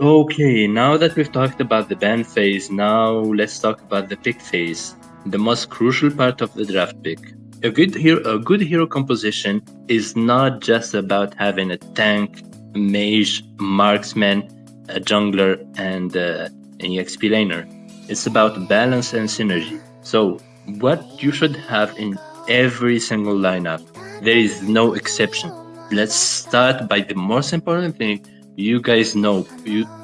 Okay, now that we've talked about the ban phase, now let's talk about the pick phase, the most crucial part of the draft pick. A good hero composition is not just about having a tank, a mage, a marksman, a jungler, and an EXP laner. It's about balance and synergy. So, what you should have in every single lineup. There is no exception. Let's start by the most important thing. You guys know,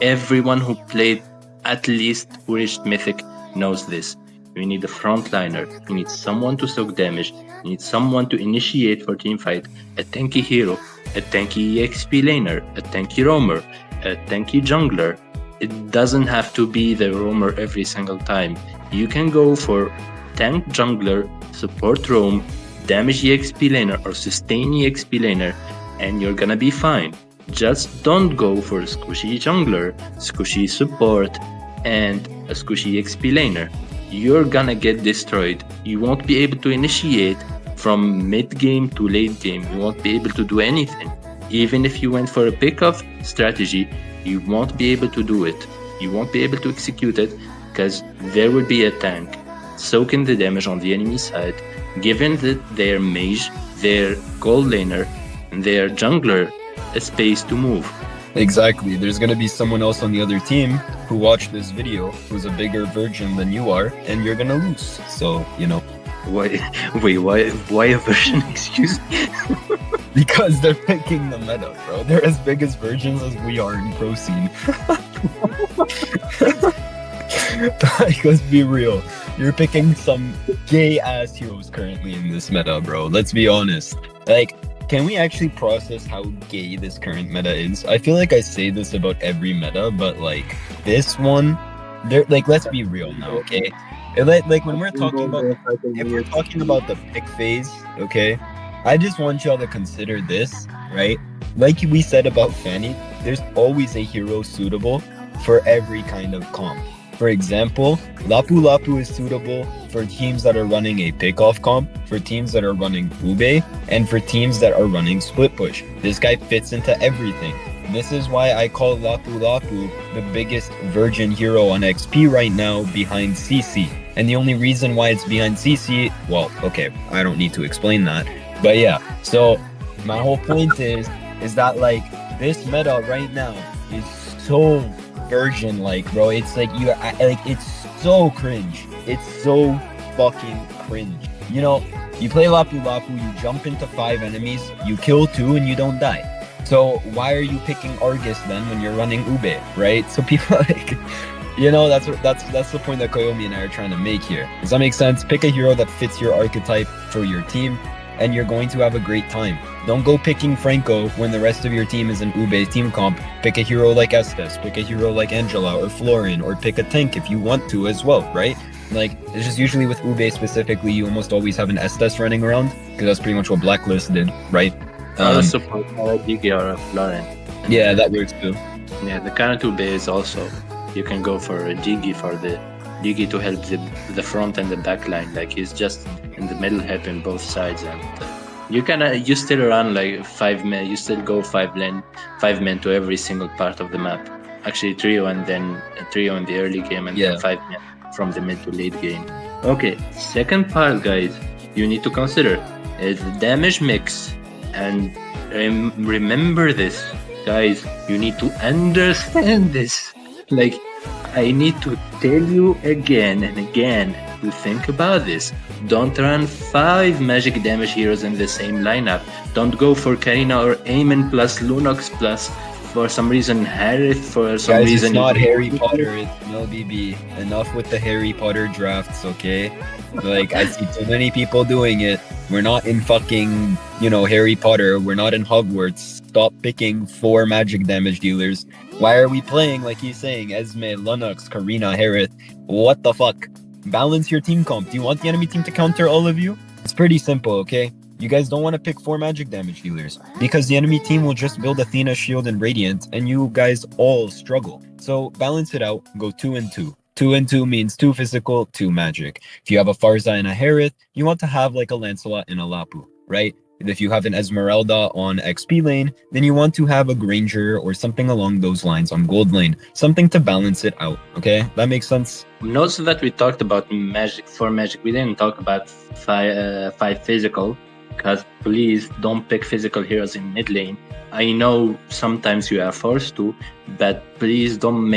everyone who played at least who reached Mythic knows this. You need a frontliner. You need someone to soak damage. You need someone to initiate for teamfight. A tanky hero, a tanky EXP laner, a tanky roamer, a tanky jungler. It doesn't have to be the roamer every single time. You can go for tank jungler, support roam, damage EXP laner, or sustain EXP laner, and you're gonna be fine. Just don't go for squishy jungler, squishy support, and a squishy XP laner. You're gonna get destroyed. You won't be able to initiate from mid game to late game. You won't be able to do anything. Even if you went for a pick-off strategy, you won't be able to do it. You won't be able to execute it because there will be a tank soaking the damage on the enemy side, given that their mage, their gold laner, and their jungler a space to move. Exactly. There's gonna be someone else on the other team who watched this video who's a bigger virgin than you are, and you're gonna lose. So, Why? Wait, why a version? Excuse me. because they're picking the meta, bro. They're as big as virgins as we are in pro scene. Like, let's be real. You're picking some gay ass heroes currently in this meta, bro. Let's be honest. Like, can we actually process how gay this current meta is? I feel like I say this about every meta, but like this one, they're like, let's be real now, okay? Like when we're talking about, if we're talking about the pick phase, okay, I just want y'all to consider this, right? Like we said about Fanny, there's always a hero suitable for every kind of comp. For example, Lapu Lapu is suitable for teams that are running a pickoff comp, for teams that are running Ube, and for teams that are running split push. This guy fits into everything. This is why I call Lapu Lapu the biggest virgin hero on XP right now behind CC. And the only reason why it's behind CC, well, okay, I don't need to explain that. But yeah, so my whole point is that like this meta right now is so virgin like, bro. It's like it's so cringe. It's so fucking cringe. You play Lapu Lapu, you jump into 5 enemies, you kill 2 and you don't die. So why are you picking Argus then when you're running Ube, right? So people like, that's the point that Koyomi and I are trying to make here. Does that make sense? Pick a hero that fits your archetype for your team, and you're going to have a great time. Don't go picking Franco when the rest of your team is in Ube's team comp. Pick a hero like Estes, pick a hero like Angela or Florin, or pick a tank if you want to as well, right? Like, it's just usually with Ube specifically, you almost always have an Estes running around, because that's pretty much what Blacklist did, right? Support Digi or a Florin. Yeah, that works too. Yeah, the current Ube is also, you can go for a Digi for the Digi to help the front and the back line. Like he's just in the middle helping both sides, and you still run like 5 men. You still go 5 men to every single part of the map. Actually, trio and then a trio in the early game, and then 5 men from the mid to late game. Okay, second part, guys, you need to consider is the damage mix, and remember this, guys. You need to understand this. Like, I need to tell you again and again to think about this. Don't run 5 magic damage heroes in the same lineup. Don't go for Karina or Aemon plus Lunox plus, for some reason, Harith for some Guys, reason. It's not Harry Potter, it's mlbb. Enough with the Harry Potter drafts, okay? Like, I see too many people doing it. We're not in fucking, Harry Potter. We're not in Hogwarts. Stop picking 4 magic damage dealers. Why are we playing, like he's saying, Esme, Lunox, Karina, Harith? What the fuck? Balance your team comp. Do you want the enemy team to counter all of you? It's pretty simple, okay? You guys don't want to pick 4 magic damage dealers because the enemy team will just build Athena, Shield, and Radiant, and you guys all struggle. So balance it out. Go 2 and 2. 2 and 2 means 2 physical, 2 magic. If you have a Farza and a Harith, you want to have like a Lancelot and a Lapu, right? If you have an Esmeralda on XP lane, then you want to have a Granger or something along those lines on gold lane, something to balance it out. Okay, that makes sense. Notice that we talked about magic for magic. We didn't talk about five physical, because please don't pick physical heroes in mid lane. I know sometimes you are forced to, but please don't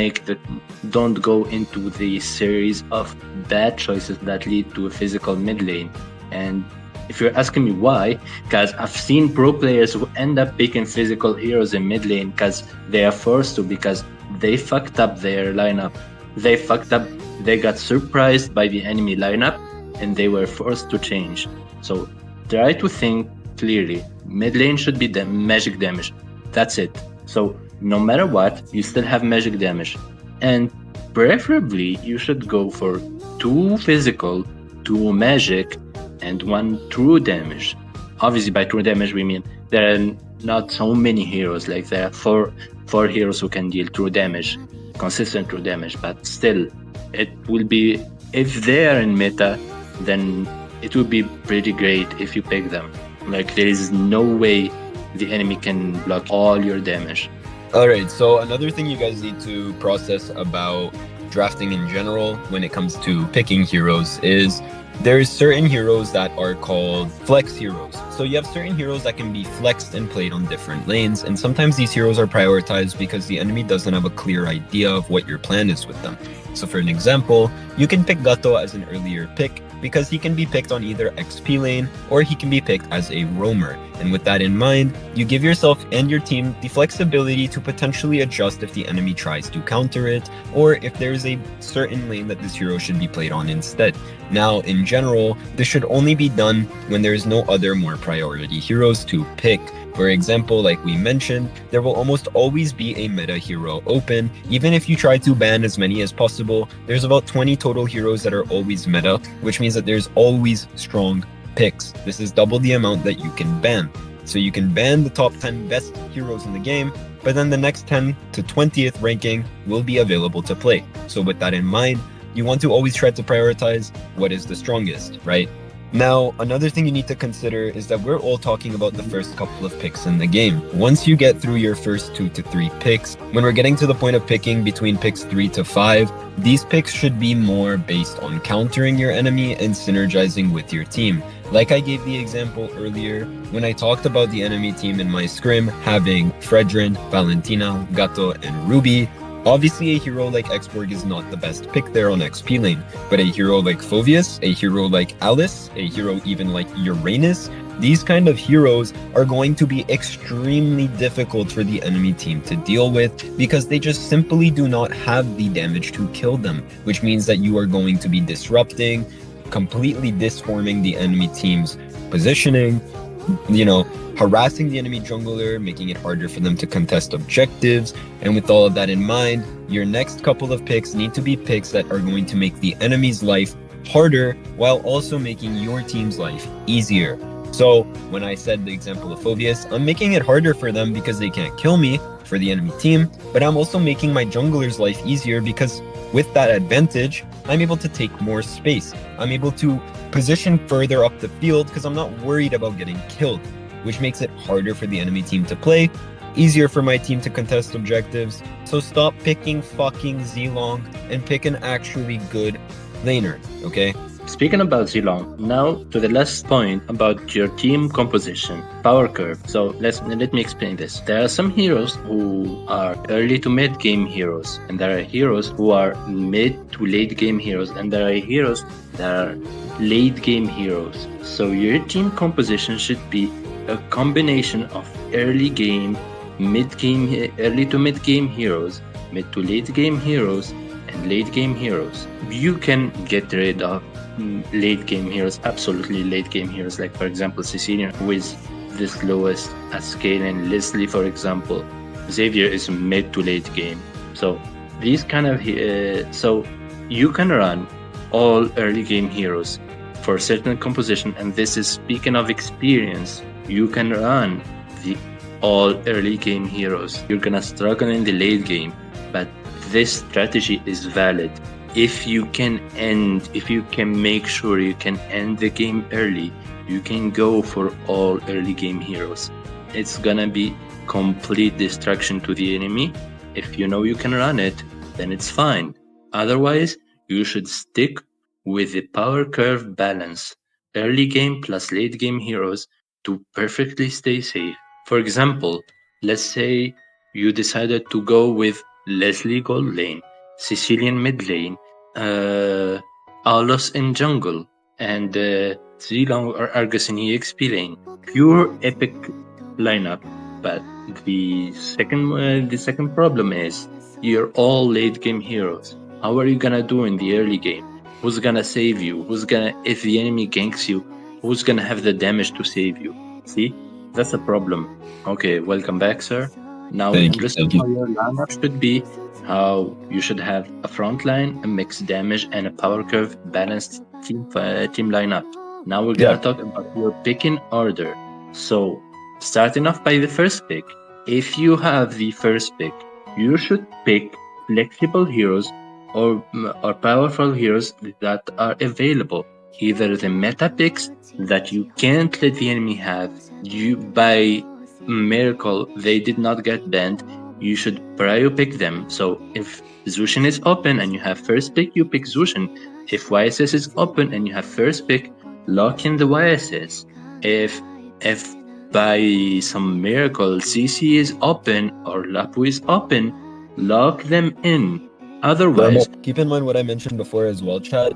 go into the series of bad choices that lead to a physical mid lane. And if you're asking me why, because I've seen pro players who end up picking physical heroes in mid lane because they are forced to, because they fucked up their lineup. They fucked up, they got surprised by the enemy lineup and they were forced to change. So try to think clearly. Mid lane should be the magic damage. That's it. So no matter what, you still have magic damage. And preferably you should go for 2 physical, 2 magic, and 1 true damage. Obviously by true damage we mean there are not so many heroes, like there are four heroes who can deal true damage, consistent true damage, but still it will be, if they are in meta, then it would be pretty great if you pick them. Like there is no way the enemy can block all your damage. All right, so another thing you guys need to process about drafting in general when it comes to picking heroes is there's certain heroes that are called flex heroes. So you have certain heroes that can be flexed and played on different lanes, and sometimes these heroes are prioritized because the enemy doesn't have a clear idea of what your plan is with them. So for an example, you can pick Gato as an earlier pick because he can be picked on either XP lane or he can be picked as a roamer. And with that in mind, you give yourself and your team the flexibility to potentially adjust if the enemy tries to counter it, or if there's a certain lane that this hero should be played on instead. Now, in general, this should only be done when there is no other more priority heroes to pick. For example, like we mentioned, there will almost always be a meta hero open. Even if you try to ban as many as possible, there's about 20 total heroes that are always meta, which means that there's always strong picks. This is double the amount that you can ban. So you can ban the top 10 best heroes in the game, but then the next 10 to 20th ranking will be available to play. So with that in mind, you want to always try to prioritize what is the strongest, right? Now, another thing you need to consider is that we're all talking about the first couple of picks in the game. Once you get through your first 2 to 3 picks, when we're getting to the point of picking between picks 3 to 5, these picks should be more based on countering your enemy and synergizing with your team. Like I gave the example earlier, when I talked about the enemy team in my scrim having Fredrin, Valentina, Gato, and Ruby, obviously a hero like Xborg is not the best pick there on XP lane, but a hero like Phoveus, a hero like Alice, a hero even like Uranus, these kind of heroes are going to be extremely difficult for the enemy team to deal with because they just simply do not have the damage to kill them, which means that you are going to be disrupting, completely disforming the enemy team's positioning, harassing the enemy jungler, making it harder for them to contest objectives. And with all of that in mind, your next couple of picks need to be picks that are going to make the enemy's life harder while also making your team's life easier. So when I said the example of Phoveus, I'm making it harder for them because they can't kill me for the enemy team, but I'm also making my jungler's life easier because with that advantage, I'm able to take more space. I'm able to position further up the field because I'm not worried about getting killed, which makes it harder for the enemy team to play, easier for my team to contest objectives. So stop picking fucking Zilong and pick an actually good laner, okay? Speaking about Zilong, now to the last point about your team composition, power curve. So let me explain this. There are some heroes who are early to mid game heroes, and there are heroes who are mid to late game heroes, and there are heroes that are late game heroes. So your team composition should be a combination of early game, early to mid game heroes, mid to late game heroes, and late game heroes. You can get rid of late game heroes, absolutely late game heroes, like for example Cecilian, who is the slowest at scale, and Leslie, for example. Xavier is mid to late game. So these kind of so you can run all early game heroes for certain composition, and this is speaking of experience. You can run the all early game heroes. You're gonna struggle in the late game, but this strategy is valid if you can make sure you can end the game early, you can go for all early game heroes. It's gonna be complete destruction to the enemy. If you know you can run it, then it's fine. Otherwise, you should stick with the power curve balance, early game plus late game heroes, to perfectly stay safe. For example, let's say you decided to go with Leslie gold lane, Sicilian mid lane, uh, Alos in jungle, and Zilong or Argus in EXP lane. Pure epic lineup. But the second problem is you're all late game heroes. How are you gonna do in the early game? Who's gonna save you? Who's gonna if the enemy ganks you? Who's gonna have the damage to save you? See, that's a problem. Okay, welcome back, sir. Now Thank you, interested thank in how you. your lineup should be, how you should have a front line, a mixed damage, and a power curve balanced team lineup. Now we're Yeah, gonna talk about your picking order. So, starting off by the first pick, if you have the first pick, you should pick flexible heroes or powerful heroes that are available. Either the meta picks that you can't let the enemy have, you by miracle they did not get banned, you should prio pick them. So if Zushin is open and you have first pick, you pick Zushin. If YSS is open and you have first pick, lock in the YSS. If by some miracle CC is open or Lapu is open, lock them in. normal. Otherwise, Keep in mind what I mentioned before as well, chat.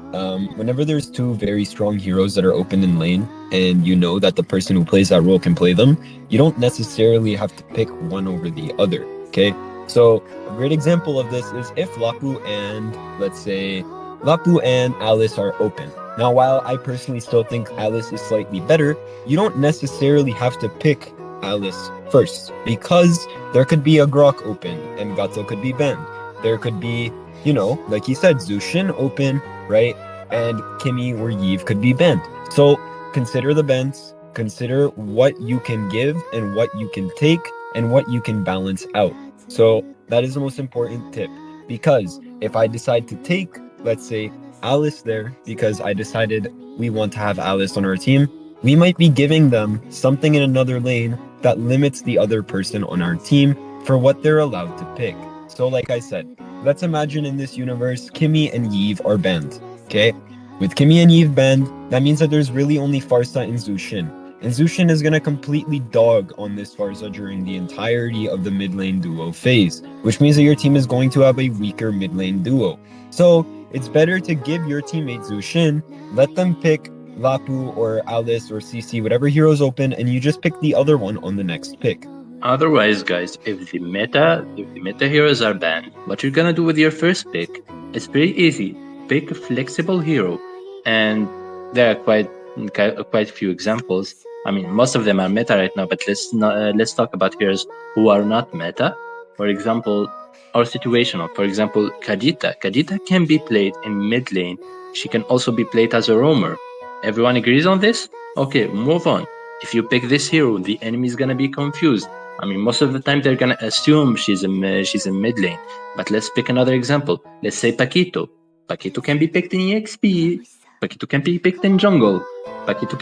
Whenever there's two very strong heroes that are open in lane, and you know that the person who plays that role can play them, you don't necessarily have to pick one over the other. Okay, so a great example of this is if Lapu and let's say Lapu and Alice are open. Now, while I personally still think Alice is slightly better, you don't necessarily have to pick Alice first because there could be a Grok open and Gato could be banned. There could be, like you said, Zushin open, right? And Kimmy or Yves could be banned. So consider the bans, consider what you can give and what you can take and what you can balance out. So that is the most important tip. Because if I decide to take, let's say, Alice there, because I decided we want to have Alice on our team, we might be giving them something in another lane that limits the other person on our team for what they're allowed to pick. So, like I said, let's imagine in this universe, Kimmy and Yves are banned. Okay? With Kimmy and Yves banned, that means that there's really only Farsa and Zushin. And Zushin is going to completely dog on this Farsa during the entirety of the mid lane duo phase, which means that your team is going to have a weaker mid lane duo. So, it's better to give your teammate Zushin, let them pick Lapu or Alice or CC, whatever hero's open, and you just pick the other one on the next pick. otherwise, guys, if the meta heroes are banned, what you're gonna do with your first pick is pretty easy. Pick a flexible hero, and there are quite a few examples. I mean, most of them are meta right now, but let's talk about heroes who are not meta. For example, or situational. For example, Khajiit. Khajiit can be played in mid lane. She can also be played as a roamer. Everyone agrees on this? Okay, move on. If you pick this hero, the enemy is gonna be confused. I mean, most of the time they're gonna assume she's in mid lane. But let's pick another example. Let's say Paquito. Paquito can be picked in EXP. Paquito can be picked in jungle. Paquito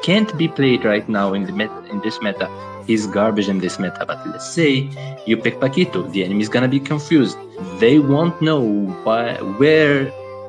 can't be played right now in this meta. He's garbage in this meta. But let's say you pick Paquito, the enemy is gonna be confused. They won't know where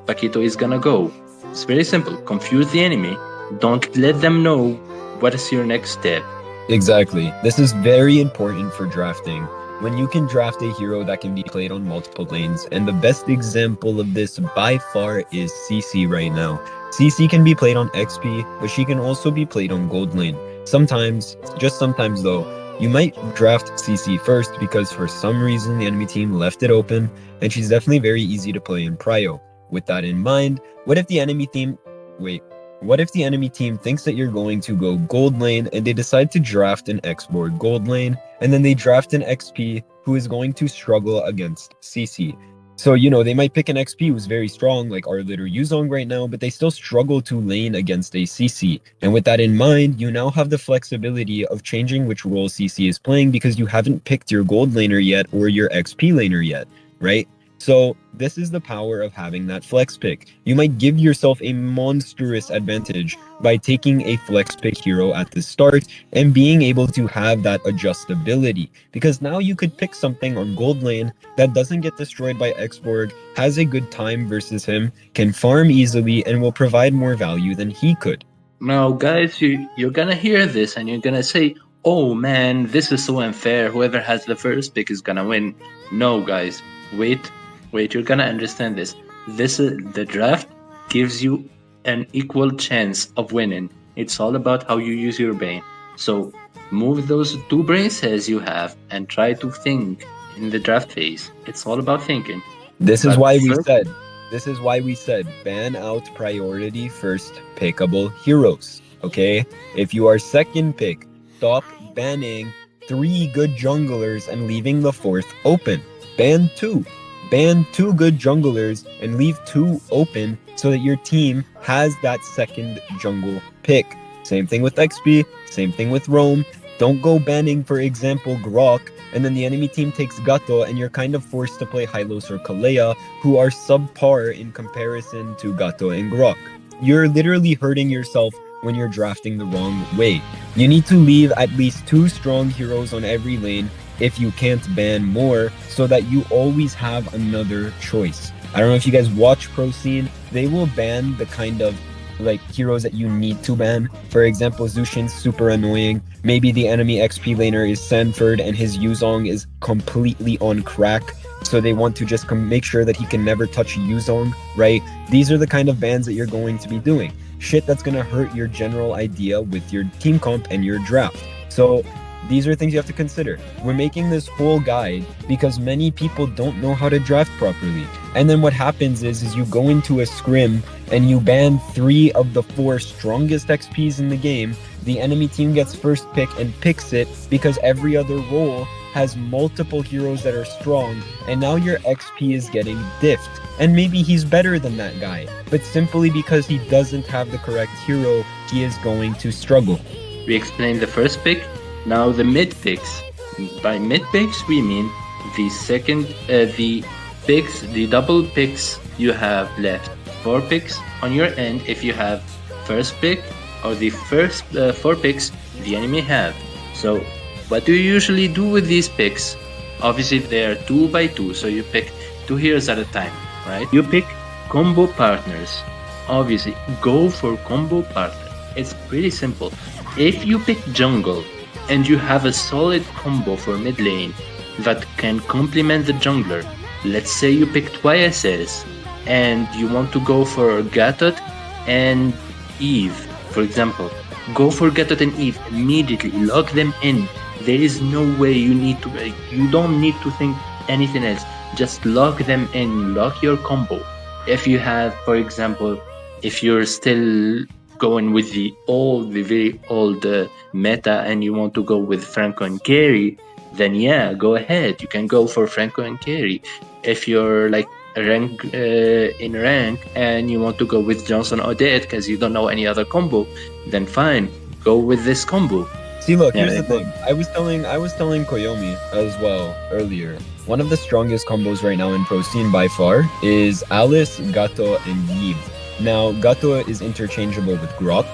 Paquito is gonna go. It's very simple. Confuse the enemy. Don't let them know what is your next step. Exactly. This is very important for drafting. When you can draft a hero that can be played on multiple lanes, and the best example of this by far is CC right now. CC can be played on XP, but she can also be played on gold lane. Sometimes, just sometimes though, you might draft CC first because for some reason the enemy team left it open, and she's definitely very easy to play in prio. With that in mind, what if the enemy team wait, what if the enemy team thinks that you're going to go gold lane and they decide to draft an X-board gold lane, and then they draft an XP who is going to struggle against CC? So, they might pick an XP who's very strong, like our litter Yuzong right now, but they still struggle to lane against a CC. And with that in mind, you now have the flexibility of changing which role CC is playing because you haven't picked your gold laner yet or your XP laner yet, right? So this is the power of having that flex pick. You might give yourself a monstrous advantage by taking a flex pick hero at the start and being able to have that adjustability. Because now you could pick something on gold lane that doesn't get destroyed by Xborg, has a good time versus him, can farm easily, and will provide more value than he could. Now, guys, you're gonna hear this and you're gonna say, "Oh man, this is so unfair. Whoever has the first pick is gonna win." No, guys, wait, wait. You're gonna understand this. This is the draft gives you an equal chance of winning. It's all about how you use your brain. So move those two brain cells you have and try to think in the draft phase. It's all about thinking. This is But why we first, said, this is why we said ban out priority first pickable heroes. Okay? If you are second pick, stop banning three good junglers and leaving the fourth open. Ban two. Ban two good junglers and leave two open so that your team has that second jungle pick. Same thing with XP, same thing with Roam. Don't go banning, for example, Grok, and then the enemy team takes Gato, and you're kind of forced to play Hylos or Kalea, who are subpar in comparison to Gato and Grok. You're literally hurting yourself when you're drafting the wrong way. You need to leave at least two strong heroes on every lane if you can't ban more, so that you always have another choice. I don't know if you guys watch Pro Scene, they will ban the kind of like heroes that you need to ban. For example, Zushin's super annoying. Maybe the enemy XP laner is Sanford and his Yuzong is completely on crack. So they want to just make sure that he can never touch Yuzong, right? These are the kind of bans that you're going to be doing. Shit that's going to hurt your general idea with your team comp and your draft. So these are things you have to consider. We're making this whole guide because many people don't know how to draft properly. And then what happens is you go into a scrim and you ban three of the four strongest XPs in the game. The enemy team gets first pick and picks it because every other role has multiple heroes that are strong, and now your XP is getting diffed. And maybe he's better than that guy, but simply because he doesn't have the correct hero, he is going to struggle. we explained the first pick. Now the mid picks. By mid picks, we mean the picks, the double picks you have left. 4 picks on your end if you have first pick, or the first 4 picks the enemy have. So what do you usually do with these picks? Obviously they are 2 by 2, so you pick 2 heroes at a time, right? You pick combo partners. Obviously, go for combo partner. It's pretty simple. If you pick jungle and you have a solid combo for mid lane that can complement the jungler, let's say you picked YSS and you want to go for Gatot and Eve, for example. Go for Gatot and Eve immediately, lock them in. There is no way you don't need to think anything else. Just lock them in, lock your combo. If you have, for example, if you're still going with the very old meta and you want to go with Franco and Carry, then yeah, go ahead. You can go for Franco and Carry. If you're like in rank and you want to go with Johnson Odette because you don't know any other combo, then fine, go with this combo. See, look, Yeah, here's the thing. I was telling Koyomi as well earlier. One of the strongest combos right now in Pro Scene by far is Alice, Gato, and Yves. Now, Gato is interchangeable with Grok,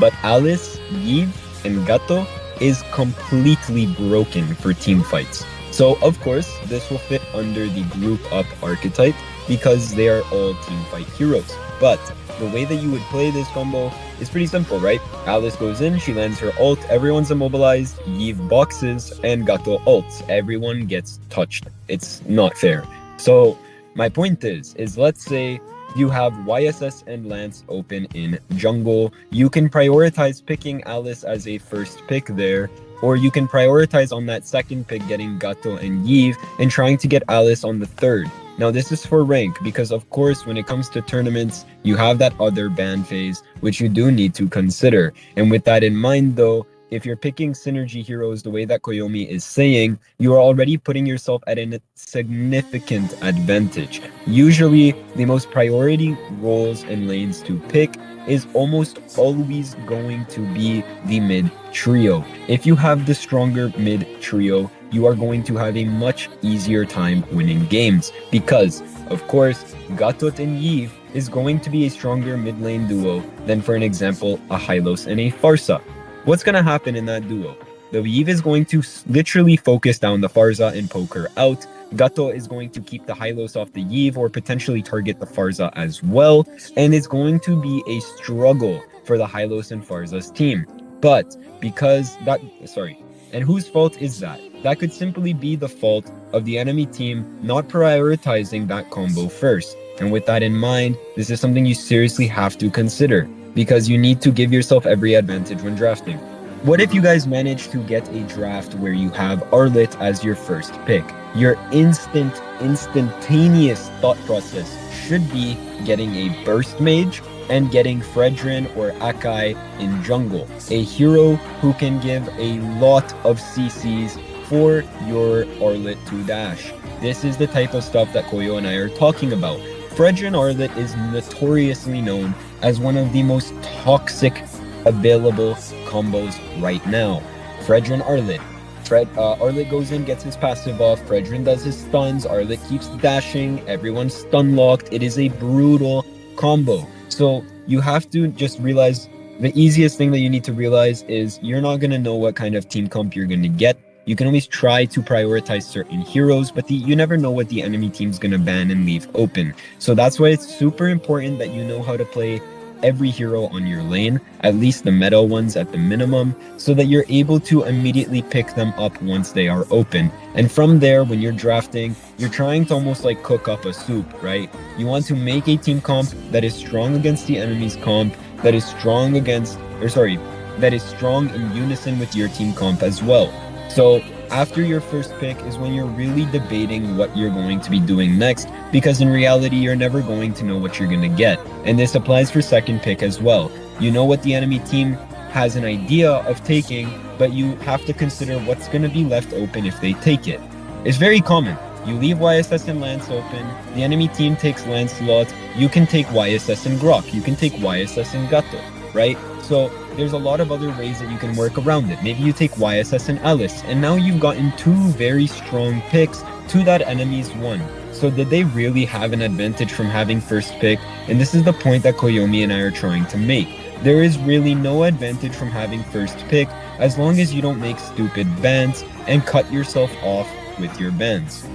but Alice, Yves, and Gato is completely broken for team fights. So, of course, this will fit under the group up archetype because they are all team fight heroes. But the way that you would play this combo is pretty simple, right? Alice goes in, she lands her ult, everyone's immobilized, Yves boxes, and Gato ults. Everyone gets touched. It's not fair. So my point is let's say you have YSS and Lance open in jungle. You can prioritize picking Alice as a first pick there, or you can prioritize on that second pick getting Gato and Yves and trying to get Alice on the third. Now, this is for rank because, of course, when it comes to tournaments, you have that other ban phase, which you do need to consider. And with that in mind, though, if you're picking synergy heroes the way that Koyomi is saying, you are already putting yourself at a significant advantage. Usually, the most priority roles and lanes to pick is almost always going to be the mid trio. If you have the stronger mid trio, you are going to have a much easier time winning games because, of course, Gatot and Yve is going to be a stronger mid lane duo than, for an example, a Hylos and a Pharsa. What's going to happen in that duo? The Yve is going to literally focus down the Pharsa and poke her out. Gato is going to keep the Hylos off the Yve or potentially target the Pharsa as well. And it's going to be a struggle for the Hylos and Pharsa's team. But because that, sorry, and whose fault is that? That could simply be the fault of the enemy team not prioritizing that combo first. And with that in mind, this is something you seriously have to consider because you need to give yourself every advantage when drafting. What if you guys manage to get a draft where you have Arlit as your first pick? Your instantaneous thought process should be getting a burst mage and getting Fredrin or Akai in jungle, a hero who can give a lot of CCs for your Arlit to dash. This is the type of stuff that Koyo and I are talking about. Fredrin Arlit is notoriously known as one of the most toxic available combos right now. Fredrin Arlit. Arlit goes in, gets his passive off. Fredrin does his stuns. Arlit keeps dashing. Everyone's stun locked. It is a brutal combo. So you have to just realize the easiest thing that you need to realize is you're not going to know what kind of team comp you're going to get. You can always try to prioritize certain heroes, but you never know what the enemy team's going to ban and leave open. So that's why it's super important that you know how to play every hero on your lane, at least the meta ones at the minimum, so that you're able to immediately pick them up once they are open. And from there, when you're drafting, you're trying to almost like cook up a soup, right? You want to make a team comp that is strong against the enemy's comp, that is strong against, that is strong in unison with your team comp as well. So after your first pick is when you're really debating what you're going to be doing next, because in reality, you're never going to know what you're going to get. And this applies for second pick as well. You know what the enemy team has an idea of taking, but you have to consider what's going to be left open if they take it. It's very common. You leave YSS and Lance open, the enemy team takes Lancelot, you can take YSS and Grok, you can take YSS and Gato, right? So there's a lot of other ways that you can work around it. Maybe you take YSS and Alice, and now you've gotten two very strong picks to that enemy's one. So did they really have an advantage from having first pick? And this is the point that Koyomi and I are trying to make. There is really no advantage from having first pick as long as you don't make stupid bans and cut yourself off with your bans.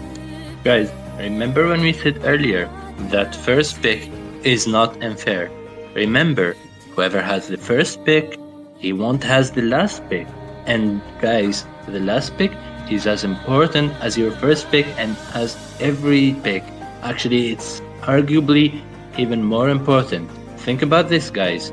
Guys, remember when we said earlier that first pick is not unfair? Remember, whoever has the first pick, he won't has the last pick. And guys, the last pick is as important as your first pick and as every pick. Actually, it's arguably even more important. Think about this, guys.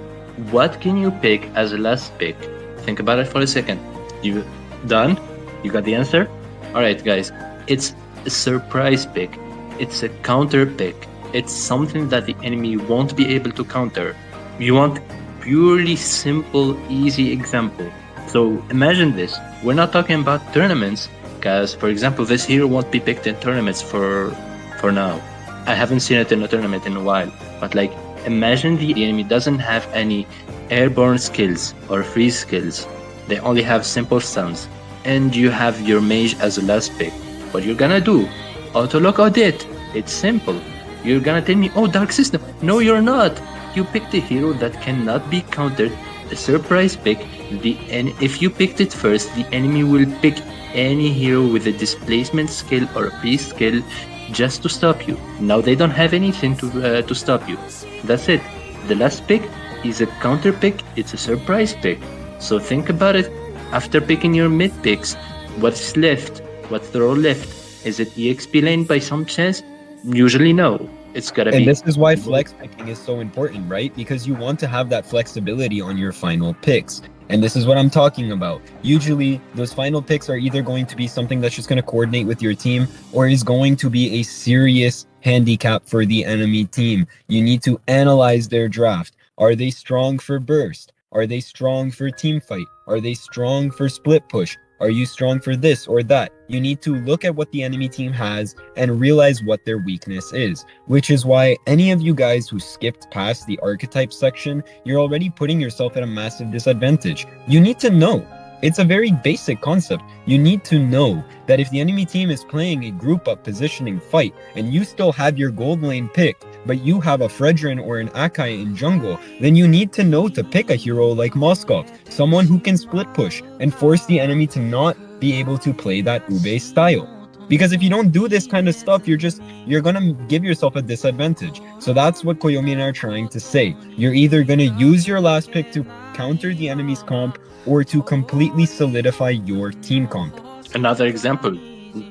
What can you pick as a last pick? Think about it for a second. You done? You got the answer? Alright, guys. It's a surprise pick. It's a counter pick. It's something that the enemy won't be able to counter. You want purely simple, easy example. So imagine this. We're not talking about tournaments, because for example, this hero won't be picked in tournaments for now. I haven't seen it in a tournament in a while. But like, imagine the enemy doesn't have any airborne skills or freeze skills. They only have simple stuns. And you have your mage as a last pick. What you're gonna do? Auto lock audit. It's simple. You're gonna tell me, oh, dark system. No, you're not. You picked a hero that cannot be countered, a surprise pick, and if you picked it first, the enemy will pick any hero with a displacement skill or a freeze skill just to stop you. Now they don't have anything to stop you. That's it. The last pick is a counter pick, it's a surprise pick. So think about it. After picking your mid picks, what's left? What's the role left? Is it EXP lane by some chance? Usually no. It's gotta be. And this is why flex picking is so important, right? Because you want to have that flexibility on your final picks. And this is what I'm talking about. Usually, those final picks are either going to be something that's just going to coordinate with your team or is going to be a serious handicap for the enemy team. You need to analyze their draft. Are they strong for burst? Are they strong for team fight? Are they strong for split push? Are you strong for this or that? You need to look at what the enemy team has and realize what their weakness is, which is why any of you guys who skipped past the archetype section, you're already putting yourself at a massive disadvantage. You need to know. It's a very basic concept. You need to know that if the enemy team is playing a group up positioning fight and you still have your gold lane picked, but you have a Fredrin or an Akai in jungle, then you need to know to pick a hero like Moskov, someone who can split push and force the enemy to not be able to play that Ube style. Because if you don't do this kind of stuff, you're gonna give yourself a disadvantage. So that's what Koyomi and I are trying to say. You're either gonna use your last pick to counter the enemy's comp or to completely solidify your team comp. Another example,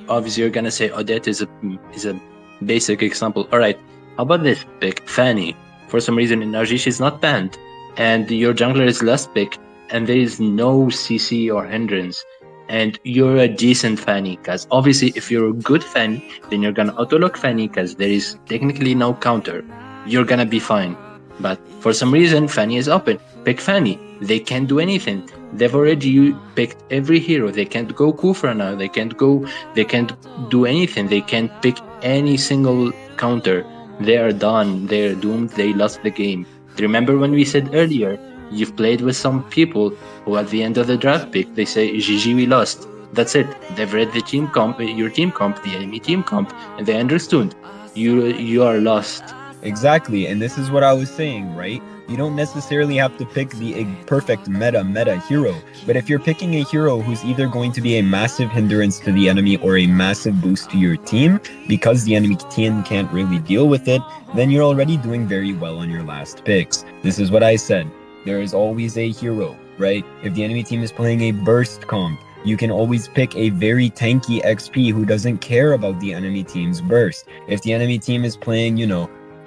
obviously you're gonna say Odette is a basic example. All right, how about this pick, Fanny? For some reason in RG she's not banned, and your jungler is last pick, and there is no CC or hindrance, and you're a decent Fanny. Because obviously, if you're a good Fanny, then you're gonna auto-lock Fanny because there is technically no counter. You're gonna be fine. But for some reason, Fanny is open. Pick Fanny. They can't do anything. They've already picked every hero. They can't go Kufra now. They can't do anything. They can't pick any single counter. They are done. They're doomed. They lost the game. Remember when we said earlier, you've played with some people who at the end of the draft pick, they say, GG, we lost. That's it. They've read the team comp, your team comp, the enemy team comp, and they understood. You are lost. Exactly, and this is what I was saying, right? You don't necessarily have to pick the perfect meta hero, but if you're picking a hero who's either going to be a massive hindrance to the enemy or a massive boost to your team because the enemy team can't really deal with it, then you're already doing very well on your last picks. This is what I said. There is always a hero, right? If the enemy team is playing a burst comp, you can always pick a very tanky XP who doesn't care about the enemy team's burst. If the enemy team is playing,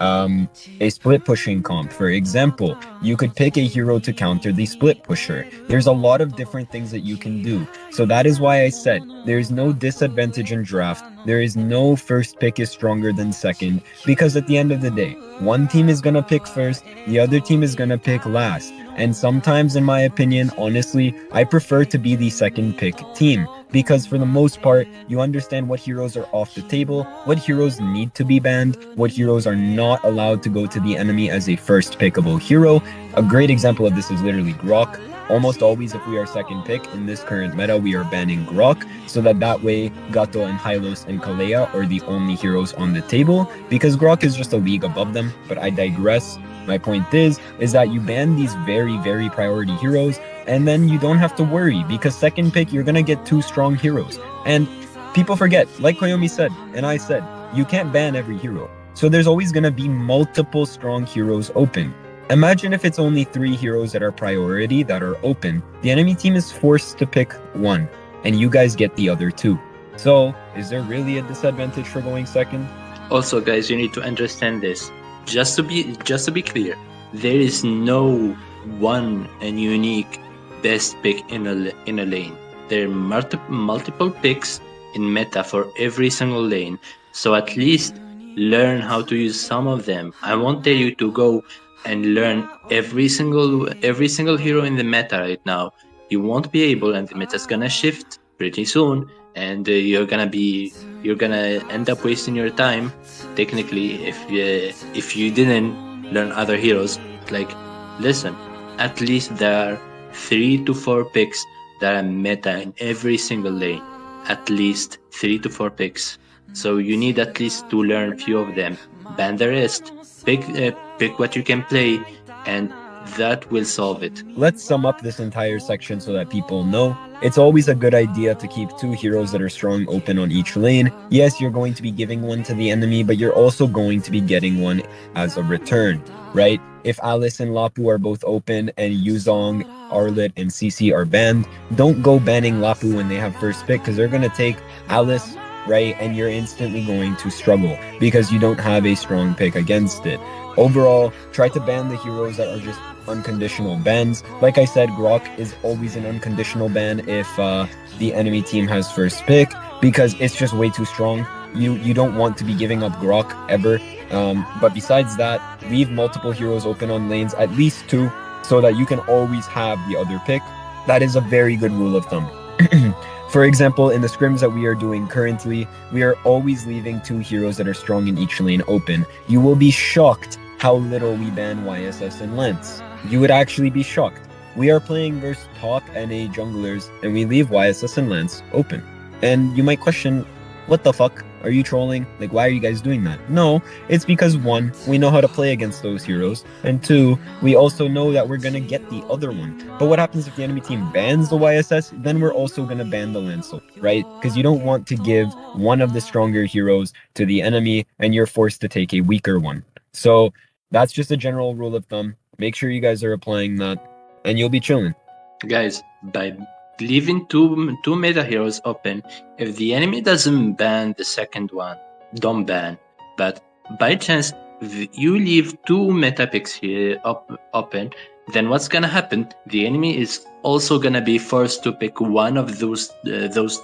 a split pushing comp, for example, you could pick a hero to counter the split pusher. There's a lot of different things that you can do. So that is why I said there's no disadvantage in draft. There is no first pick is stronger than second, because at the end of the day, one team is gonna pick first, the other team is gonna pick last. And sometimes, in my opinion, honestly, I prefer to be the second pick team. Because for the most part, you understand what heroes are off the table, what heroes need to be banned, what heroes are not allowed to go to the enemy as a first pickable hero. A great example of this is literally Grok. Almost always, if we are second pick in this current meta, we are banning Grok, so that way Gato and Hylos and Kalea are the only heroes on the table, because Grok is just a league above them, but I digress. My point is that you ban these very, very priority heroes, and then you don't have to worry, because second pick, you're gonna get two strong heroes. And people forget, like Koyomi said, and I said, you can't ban every hero. So there's always gonna be multiple strong heroes open. Imagine if it's only 3 heroes that are priority that are open. The enemy team is forced to pick one, and you guys get the other 2. So, is there really a disadvantage for going second? Also, guys, you need to understand this. Just to be clear, there is no one and unique best pick in a lane. There are multiple picks in meta for every single lane. So at least learn how to use some of them. I won't tell you to go and learn every single hero in the meta right now. You won't be able, and the meta's gonna shift pretty soon, and you're gonna end up wasting your time. Technically, if you didn't learn other heroes, like, listen, at least there are 3 to 4 picks that are meta in every single lane. At least 3 to 4 picks. So you need at least to learn a few of them. Ban the rest. Pick what you can play, and that will solve it. Let's sum up this entire section so that people know. It's always a good idea to keep 2 heroes that are strong open on each lane. Yes, you're going to be giving one to the enemy, but you're also going to be getting one as a return, right? If Alice and Lapu are both open and Yuzong, Arlet, and CC are banned, don't go banning Lapu when they have first pick, because they're going to take Alice, right? And you're instantly going to struggle because you don't have a strong pick against it. Overall, try to ban the heroes that are just unconditional bans. Like I said, Grok is always an unconditional ban if the enemy team has first pick, because it's just way too strong. You don't want to be giving up Grok ever. But besides that, leave multiple heroes open on lanes, at least 2, so that you can always have the other pick. That is a very good rule of thumb. For example, in the scrims that we are doing currently, we are always leaving 2 heroes that are strong in each lane open. You will be shocked how little we ban YSS and Lance. You would actually be shocked. we are playing versus top NA junglers and we leave YSS and Lance open. And you might question, what the fuck? Are you trolling? Like, why are you guys doing that? No, it's because one, we know how to play against those heroes, and two, we also know that we're gonna get the other one. But what happens if the enemy team bans the YSS? Then we're also gonna ban the Lancel, right? Because you don't want to give one of the stronger heroes to the enemy, and you're forced to take a weaker one. So that's just a general rule of thumb. Make sure you guys are applying that, and you'll be chilling. Guys, by leaving two meta heroes open, if the enemy doesn't ban the second one, don't ban. But by chance, if you leave two meta picks here open, then what's gonna happen? The enemy is also gonna be forced to pick one of those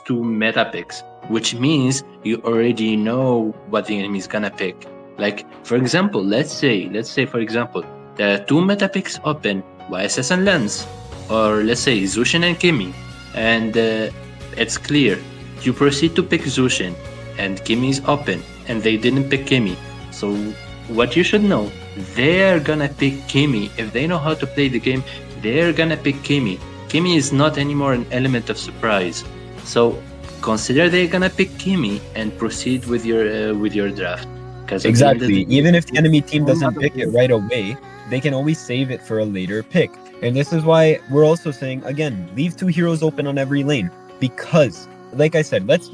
two meta picks, which means you already know what the enemy is gonna pick. Like for example, let's say for example, there are two meta picks open, YSS and Lens, or let's say Zushin and Kimi, and it's clear. You proceed to pick Zushin, and Kimi is open, and they didn't pick Kimi. So what you should know, they're gonna pick Kimi. If they know how to play the game, they're gonna pick Kimi. Kimi is not anymore an element of surprise. So consider they're gonna pick Kimi and proceed with your draft. Exactly. Even if the enemy team doesn't pick it right away, they can always save it for a later pick. And this is why we're also saying, again, leave two heroes open on every lane. Because, like I said, let's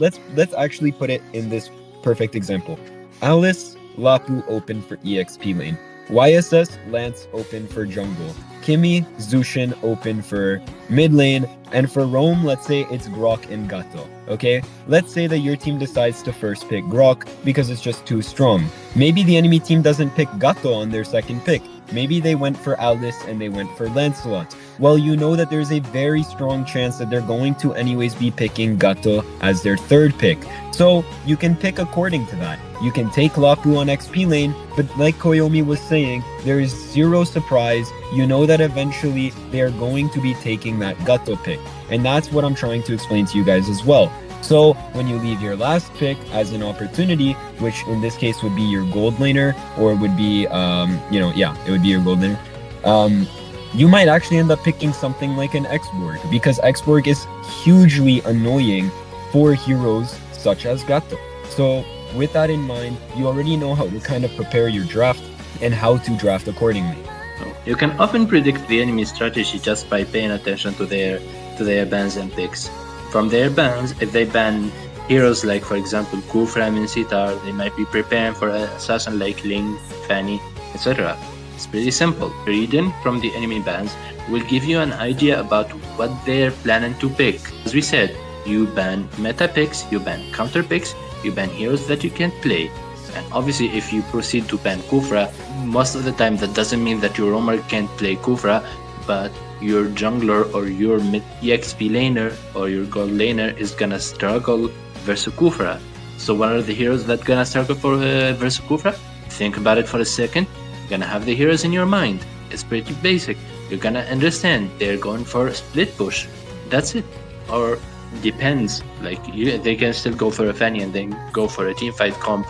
actually put it in this perfect example. Alice, Lapu open for EXP lane. YSS, Lance open for jungle. Kimi, Zushin open for mid lane. And for Roam, let's say it's Grok and Gato. Okay? Let's say that your team decides to first pick Grok because it's just too strong. Maybe the enemy team doesn't pick Gato on their second pick. Maybe they went for Alice and they went for Lancelot. Well, you know that there's a very strong chance that they're going to anyways be picking Gato as their third pick. So you can pick according to that. You can take Lapu on XP lane, but like Koyomi was saying, there is zero surprise. You know that eventually they are going to be taking that Gato pick. And that's what I'm trying to explain to you guys as well. So when you leave your last pick as an opportunity, which in this case would be your gold laner, or would be, it would be your gold laner. You might actually end up picking something like an X-Borg, because X-Borg is hugely annoying for heroes such as Gato. So with that in mind, you already know how to kind of prepare your draft and how to draft accordingly. You can often predict the enemy strategy just by paying attention to their bans and picks. From their bans, if they ban heroes like, for example, Kufra and Sitar, they might be preparing for an assassin like Ling, Fanny, etc. It's pretty simple. Reading from the enemy bans will give you an idea about what they're planning to pick. As we said, you ban meta picks, you ban counter picks, you ban heroes that you can't play. And obviously, if you proceed to ban Kufra, most of the time that doesn't mean that your roamer can't play Kufra, but your jungler or your mid EXP laner or your gold laner is gonna struggle versus Kufra. So what are the heroes that gonna struggle for versus Kufra? Think about it for a second. You're gonna have the heroes in your mind. It's pretty basic. You're gonna understand they're going for a split push. That's it. Or depends. Like they can still go for a Fanny and then go for a team fight comp.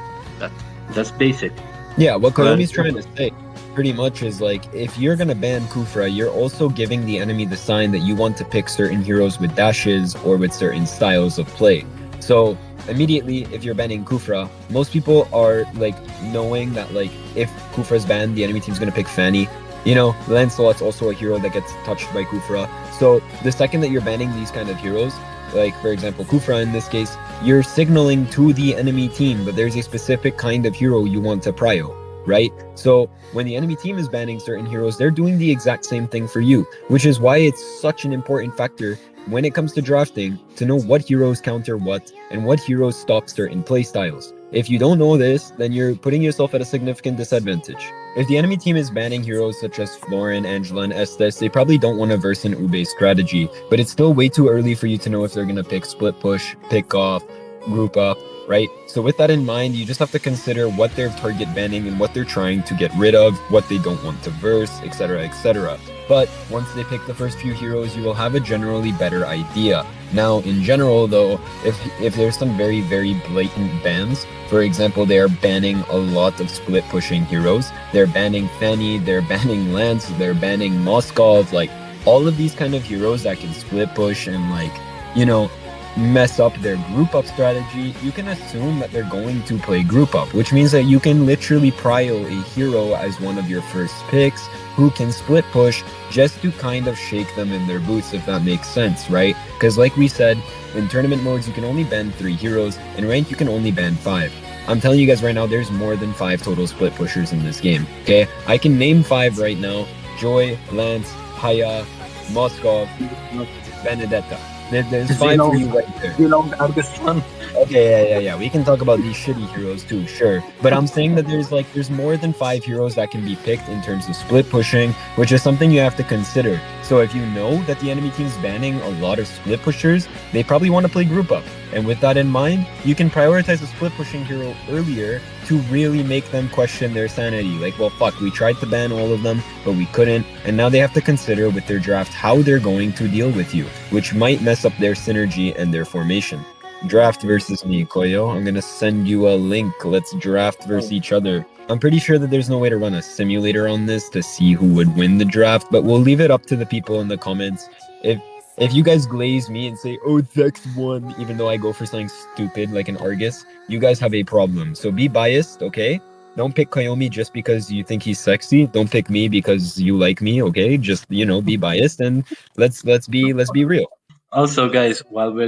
That's basic. Yeah, what Koyomi's trying to say pretty much is like, if you're gonna ban Kufra, you're also giving the enemy the sign that you want to pick certain heroes with dashes or with certain styles of play. So immediately, if you're banning Kufra, most people are like knowing that like if Kufra's banned, the enemy team's gonna pick Fanny. You know, Lancelot's also a hero that gets touched by Kufra. So the second that you're banning these kind of heroes, like for example Kufra in this case, you're signaling to the enemy team that there's a specific kind of hero you want to prio, right? So when the enemy team is banning certain heroes, they're doing the exact same thing for you, which is why it's such an important factor when it comes to drafting to know what heroes counter what and what heroes stop certain playstyles. If you don't know this, then you're putting yourself at a significant disadvantage. If the enemy team is banning heroes such as Florin, Angela, and Estes, they probably don't want to verse an Ube strategy, but it's still way too early for you to know if they're going to pick split push, pick off, group up, right? So with that in mind, you just have to consider what they're target banning and what they're trying to get rid of, what they don't want to verse, etc., etc. But once they pick the first few heroes, you will have a generally better idea. Now, in general, though, if there's some very, very blatant bans, for example, they are banning a lot of split pushing heroes. They're banning Fanny, they're banning Lance, they're banning Moskov. Like, all of these kind of heroes that can split push and like, you know, mess up their group up strategy, you can assume that they're going to play group up, which means that you can literally prio a hero as one of your first picks who can split push just to kind of shake them in their boots, if that makes sense, right? Because like we said, in tournament modes, you can only ban 3 heroes. In rank, you can only ban 5. I'm telling you guys right now, there's more than 5 total split pushers in this game, okay? I can name 5 right now. Joy, Lance, Haya, Moskov, Benedetta. There's 5 for Xenon, you right there. Xenon Argostan. Okay, yeah. We can talk about these shitty heroes too, sure. But I'm saying that there's more than 5 heroes that can be picked in terms of split pushing, which is something you have to consider. So if you know that the enemy team's banning a lot of split pushers, they probably want to play group up. And with that in mind, you can prioritize a split pushing hero earlier to really make them question their sanity. Like, well, fuck, we tried to ban all of them, but we couldn't. And now they have to consider with their draft how they're going to deal with you, which might mess up their synergy and their formation. Draft versus me, Koyo. I'm gonna send you a link. Let's draft versus each other. I'm pretty sure that there's no way to run a simulator on this to see who would win the draft, but we'll leave it up to the people in the comments. If you guys glaze me and say, "Oh, Zex won," even though I go for something stupid like an Argus, you guys have a problem. So be biased, okay? Don't pick Koyomi just because you think he's sexy. Don't pick me because you like me, okay? Just be biased and let's be real. Also, guys, because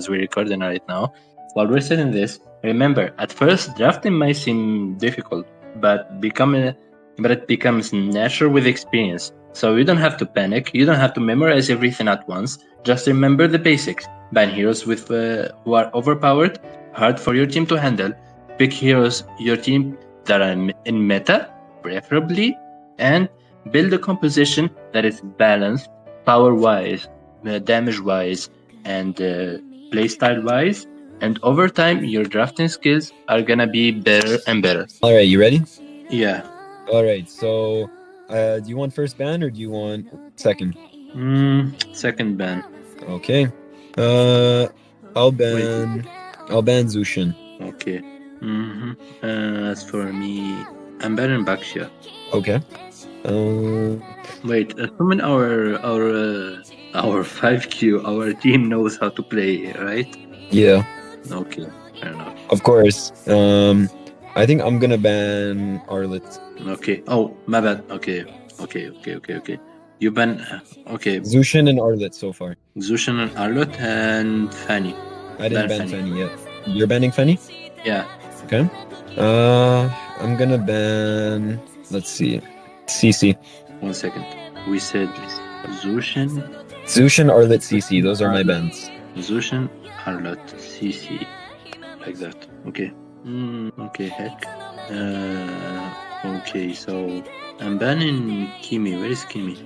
we're recording right now, while we're setting this, remember, at first, drafting might seem difficult, but it becomes natural with experience. So you don't have to panic. You don't have to memorize everything at once. Just remember the basics. Ban heroes who are overpowered, hard for your team to handle. Pick heroes your team that are in meta, preferably, and build a composition that is balanced power wise, damage wise, and playstyle wise. And over time, your drafting skills are gonna be better and better. All right, you ready? Yeah. All right. So, do you want first ban or do you want second? Second ban. Okay. I'll ban. I'll ban Zushin. Okay. As for me, I'm banning Baxia. Okay. Wait, assuming our 5Q, our team knows how to play, right? Yeah. Okay, fair enough. Of course. I think I'm gonna ban Arlet. Okay. Oh, my bad. Okay. You ban. Okay. Zushin and Arlet so far. Zushan and Arlot and Fanny. I didn't ban Fanny yet. You're banning Fanny? Yeah. Okay. I'm gonna ban. Let's see. CC. 1 second. We said Zushan, Arlet, CC. Those are my bans. Zushan, Arlot, CC. Like that. Okay. Okay, heck. Okay, so I'm banning Kimi. Where is Kimi?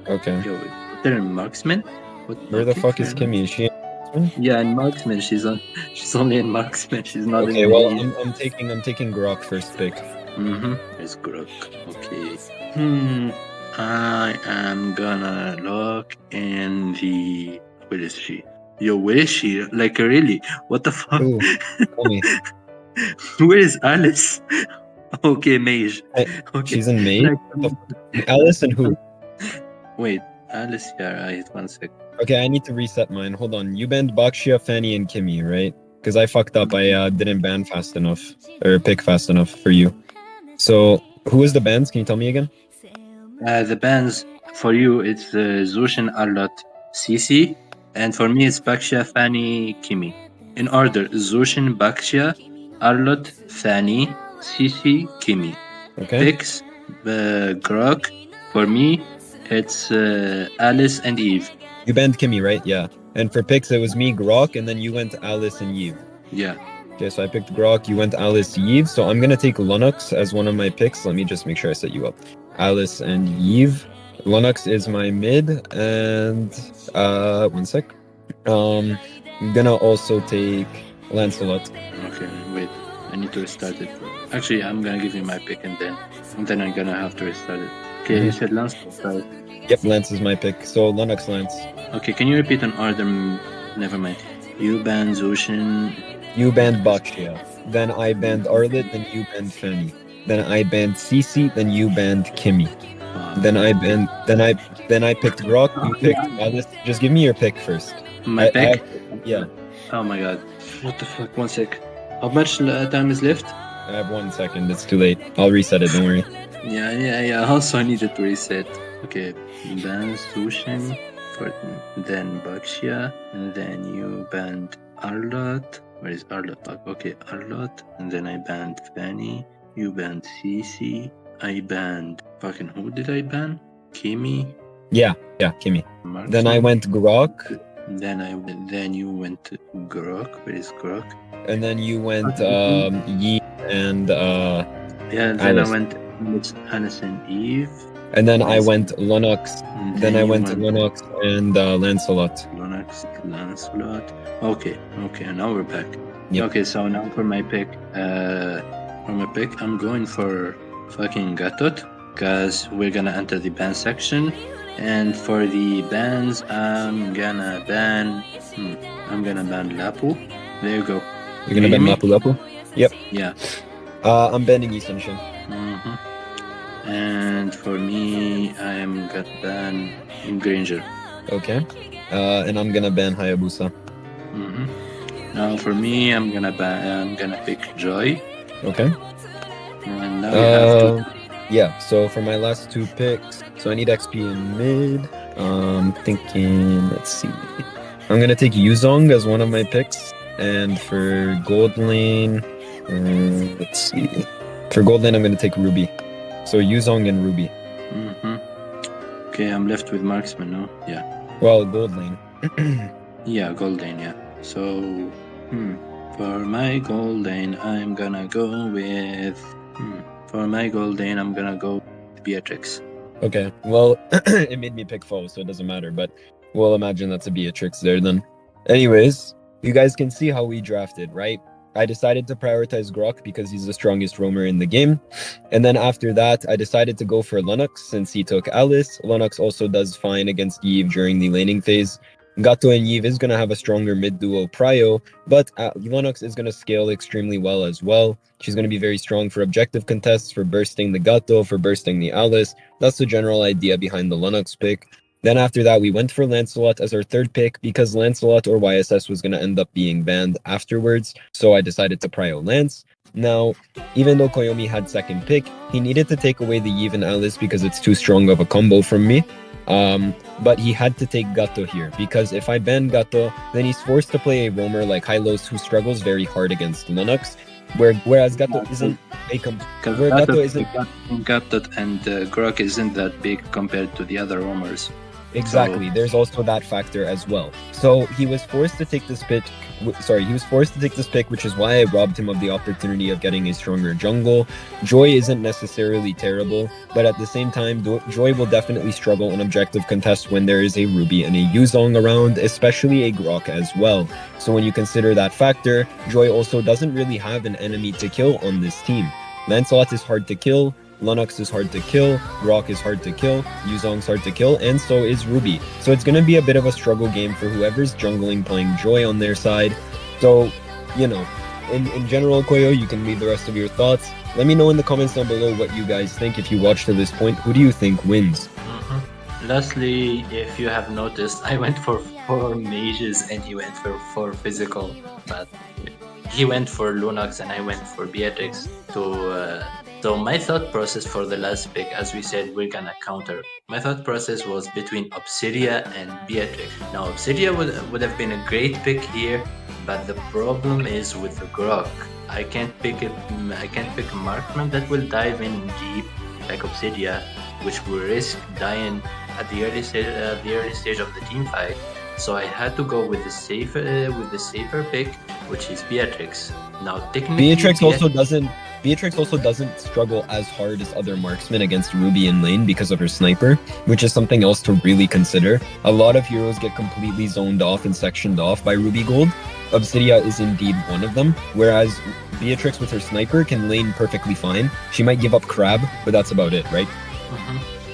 Okay. Is there a marksman? Where the fuck is Kimi? Is she in marksman? Yeah, in marksman. She's only in marksman. She's not in. Okay, well, I'm taking Grok first pick. It's Grok. Okay. I am gonna look in the. Where is she? Where is she? Like, really? What the fuck? Ooh, tell me. Where is Alice? Okay, mage. Okay. She's in mage? Alice and who? Wait, Alice, yeah, right. 1 sec. Okay, I need to reset mine. Hold on. You banned Bakshia, Fanny, and Kimi, right? Because I fucked up. I didn't ban fast enough. Or pick fast enough for you. So, who is the bans? Can you tell me again? The bans for you, it's Zushin, Arlot, CC. And for me, it's Bakshia, Fanny, Kimi. In order, Zushin, Bakshia, Arlot, Fanny, CC, Kimi. Okay. Picks, Grok. For me, it's Alice and Eve. You banned Kimi, right? Yeah. And for picks, it was me, Grok, and then you went Alice and Eve. Yeah. Okay, so I picked Grok, you went Alice, Eve. So I'm gonna take Lunox as one of my picks. Let me just make sure I set you up. Alice and Eve. Lunox is my mid, and 1 sec. I'm gonna also take Lancelot. Okay, wait. I need to restart it. Actually, I'm gonna give you my pick and then I'm gonna have to restart it. Okay, you said Lancelot, right? Yep, Lance is my pick. So Lunox Lance. Okay, can you repeat an order? Never mind. You banned Zushin. You banned Bakshia. Then I banned Arlet, then you banned Fanny. Then I banned Cece, then you banned Kimi. Then I banned. Then I picked Grok. You picked Alice. Just give me your pick first. My I pick? have. Yeah, Oh my god. What the fuck? One sec. How much time is left? I have 1 second. It's too late. I'll reset it. Don't worry. Yeah. Also, I needed to reset. Okay. Ban Sushin. For, then Bakshia. And then you banned Arlot. Where is Arlot? Okay, Arlot. And then I banned Fanny. You banned Cece. I banned. Fucking who did I ban? Kimi. Yeah, Kimmy. Then I Marksman. went Grok, Then you went to Grok. Where is Grok? and then you went Yi and Yeah, then Alice. I went with Alice and Eve. And then I went Lennox. And Then I you went Lennox and Lancelot. Lennox, Lancelot. Okay, now we're back. Yep. Okay, so now for my pick. I'm going for fucking Gatot, because we're gonna enter the ban section. And for the bans, I'm gonna ban Lapu. There you go. You're gonna ban Lapu Lapu? Yep. Yeah. I'm banning Isunshin. Mm-hmm. And for me, I'm gonna ban Granger. Okay. And I'm gonna ban Hayabusa. Mm-hmm. Now for me, I'm gonna pick Joy. Okay. And now we have to. Yeah. So for my last two picks, so I need XP in mid. Thinking. Let's see. I'm gonna take Yuzong as one of my picks, and for gold lane, let's see. For gold lane, I'm gonna take Ruby. So Yuzong and Ruby. Mm-hmm. Okay, I'm left with Marksman, no? Yeah. Well, gold lane. Yeah, gold lane, yeah. So, for my gold lane, I'm gonna go with. For my gold lane, I'm gonna go with Beatrix. Okay. Well, it made me pick foe, so it doesn't matter. But we'll imagine that's a Beatrix there then. Anyways, you guys can see how we drafted, right? I decided to prioritize Grok because he's the strongest roamer in the game. And then after that, I decided to go for Lennox since he took Alice. Lennox also does fine against Yves during the laning phase. Gato and Yves is going to have a stronger mid duo prio, but Lennox is going to scale extremely well as well. She's going to be very strong for objective contests, for bursting the Gato, for bursting the Alice. That's the general idea behind the Lennox pick. Then after that, we went for Lancelot as our third pick because Lancelot or YSS was going to end up being banned afterwards. So I decided to prio Lance. Now, even though Koyomi had second pick, he needed to take away the Yves and Alice because it's too strong of a combo from me. But he had to take Gato here because if I ban Gato, then he's forced to play a roamer like Hylos who struggles very hard against Lennox. Whereas Gato isn't a Gato and Grok isn't that big compared to the other roamers. Exactly. So, there's also that factor as well. So he was forced to take this pick. He was forced to take this pick, which is why I robbed him of the opportunity of getting a stronger jungle. Joy isn't necessarily terrible, but at the same time, Joy will definitely struggle in objective contests when there is a Ruby and a Yuzong around, especially a Grok as well. So when you consider that factor, Joy also doesn't really have an enemy to kill on this team. Lancelot is hard to kill. Lennox is hard to kill, Grok is hard to kill, Yuzong's hard to kill, and so is Ruby. So it's going to be a bit of a struggle game for whoever's jungling playing Joy on their side. So, in general, Koyo, you can leave the rest of your thoughts. Let me know in the comments down below what you guys think. If you watched to this point, who do you think wins? Lastly, if you have noticed, I went for 4 mages and he went for 4 physical, but he went for Lunox and I went for Beatrix So my thought process for the last pick, as we said, we're gonna counter. My thought process was between Obsidia and Beatrix. Now, Obsidia would have been a great pick here, but the problem is with the Grok. I can't pick a marksman that will dive in deep like Obsidia, which will risk dying at the early stage of the team fight. So I had to go with the safer pick, which is Beatrix. Now, technically, Beatrix also doesn't struggle as hard as other marksmen against Ruby in lane because of her sniper, which is something else to really consider. A lot of heroes get completely zoned off and sectioned off by Ruby Gold. Obsidia is indeed one of them, whereas Beatrix with her sniper can lane perfectly fine. She might give up Crab, but that's about it, right?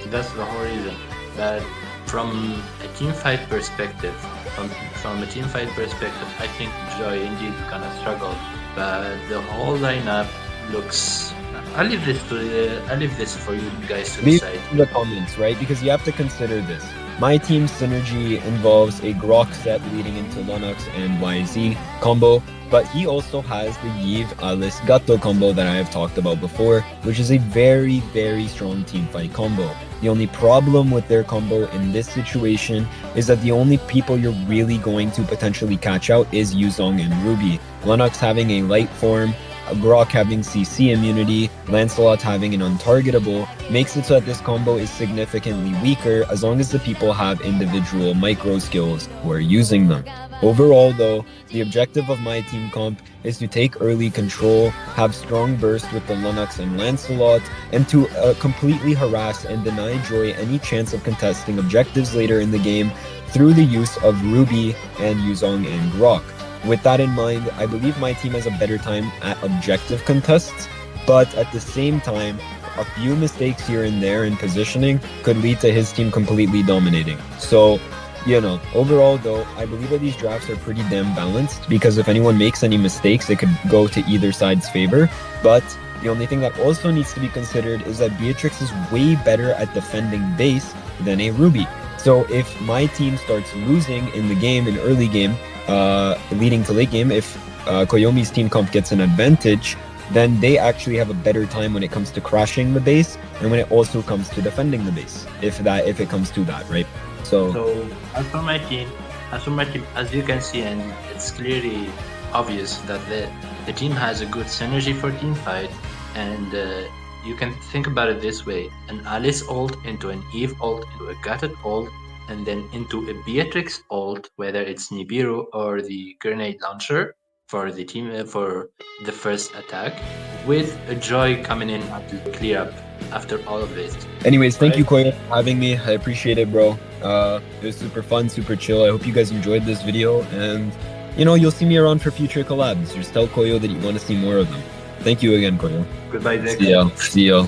That's the whole reason. But from a teamfight perspective, I think Joy indeed gonna struggle. But the whole lineup looks. I'll leave this for you guys to Leave decide. in the comments, right? Because you have to consider this. My team's synergy involves a Grok set leading into Lunox and YZ combo, but he also has the Yves Alice Gato combo that I have talked about before, which is a very, very strong team fight combo. The only problem with their combo in this situation is that the only people you're really going to potentially catch out is Yuzong and Ruby. Lunox having a light form, Grok having CC immunity, Lancelot having an untargetable, makes it so that this combo is significantly weaker as long as the people have individual micro skills who are using them. Overall though, the objective of my team comp is to take early control, have strong burst with the Lunox and Lancelot, and to completely harass and deny Joy any chance of contesting objectives later in the game through the use of Ruby and Yuzong and Grok. With that in mind, I believe my team has a better time at objective contests, but at the same time, a few mistakes here and there in positioning could lead to his team completely dominating. So, overall though, I believe that these drafts are pretty damn balanced because if anyone makes any mistakes, it could go to either side's favor. But the only thing that also needs to be considered is that Beatrix is way better at defending base than a Ruby. So if my team starts losing in the game, in early game, leading to late game, if Koyomi's team comp gets an advantage, then they actually have a better time when it comes to crashing the base and when it also comes to defending the base, if it comes to that, right? So as for my team, as you can see, and it's clearly obvious that the team has a good synergy for team fight, and you can think about it this way: an Alice ult into an Eve ult into a Gutted ult, and then into a Beatrix ult, whether it's Nibiru or the grenade launcher for the team for the first attack, with a Joy coming in to clear up after all of this. Anyways, thank you, Koyo, for having me. I appreciate it, bro. It was super fun, super chill. I hope you guys enjoyed this video, and you'll see me around for future collabs. Just tell Koyo that you want to see more of them. Thank you again, Koyo. Goodbye, Vic. See ya.